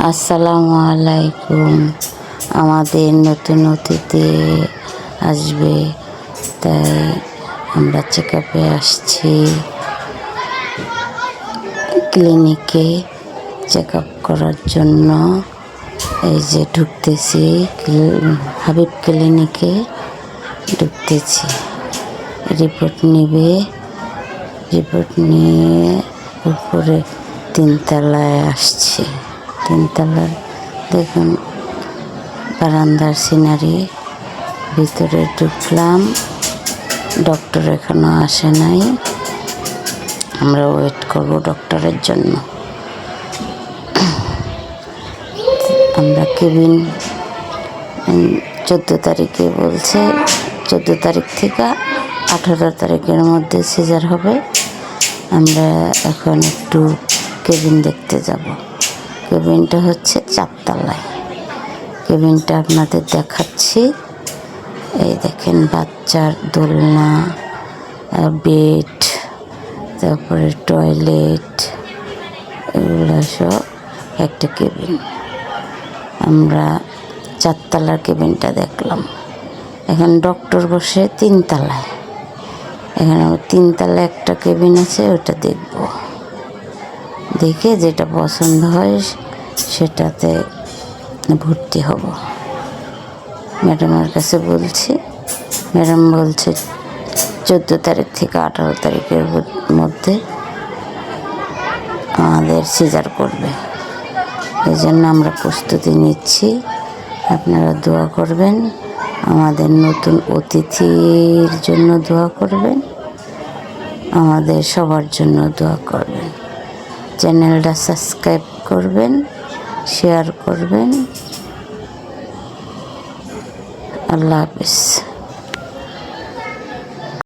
আসসালামু আলাইকুম। আমাদের নতুন অতিথি আসবে, তাই আমরা চেক আপে আসছি। ক্লিনিকে চেক আপ করার জন্য এই যে ঢুকতেছি, হাবিব ক্লিনিকে ঢুকতেছি। রিপোর্ট নিবে, রিপোর্ট নিয়ে উপরে 3 তলায় আসছি। 3 তলার দেখুন বারান্দার সিনারি। ভিতরে ঢুকলাম, ডক্টর এখনো আসে নাই, আমরা ওয়েট করব ডক্টরের জন্য। আমরা কেবিন 14 তারিখে বলছে, 14 তারিখ থেকে 18 তারিখের মধ্যে সিজার হবে। আমরা এখন একটু কেবিন দেখতে যাব। কেবিনটা হচ্ছে 4 তলায়। কেবিনটা আপনাদের দেখাচ্ছি। এই দেখেন বাচ্চার দোলনা, বেড, তারপরে টয়লেট, এগুলো সব একটা কেবিন। আমরা 4 তলার কেবিনটা দেখলাম। এখন ডক্টর বসে 3 তলায়। এখানে 3 তলায় একটা কেবিন আছে, ওটা দেখব। দেখে যেটা পছন্দ হয় সেটাতে ভর্তি হব। ম্যাডামের কাছে বলছি, ম্যাডাম বলছে 14 তারিখ থেকে 18 তারিখের মধ্যে আমাদের সিজার করবে। এই জন্য আমরা প্রস্তুতি নিচ্ছি। আপনারা দোয়া করবেন, আমাদের নতুন অতিথির জন্য দোয়া করবেন, আমাদের সবার জন্য দোয়া করবেন। চ্যানেলটা সাবস্ক্রাইব করবেন, শেয়ার করবেন। আল্লাহ হাফেজ।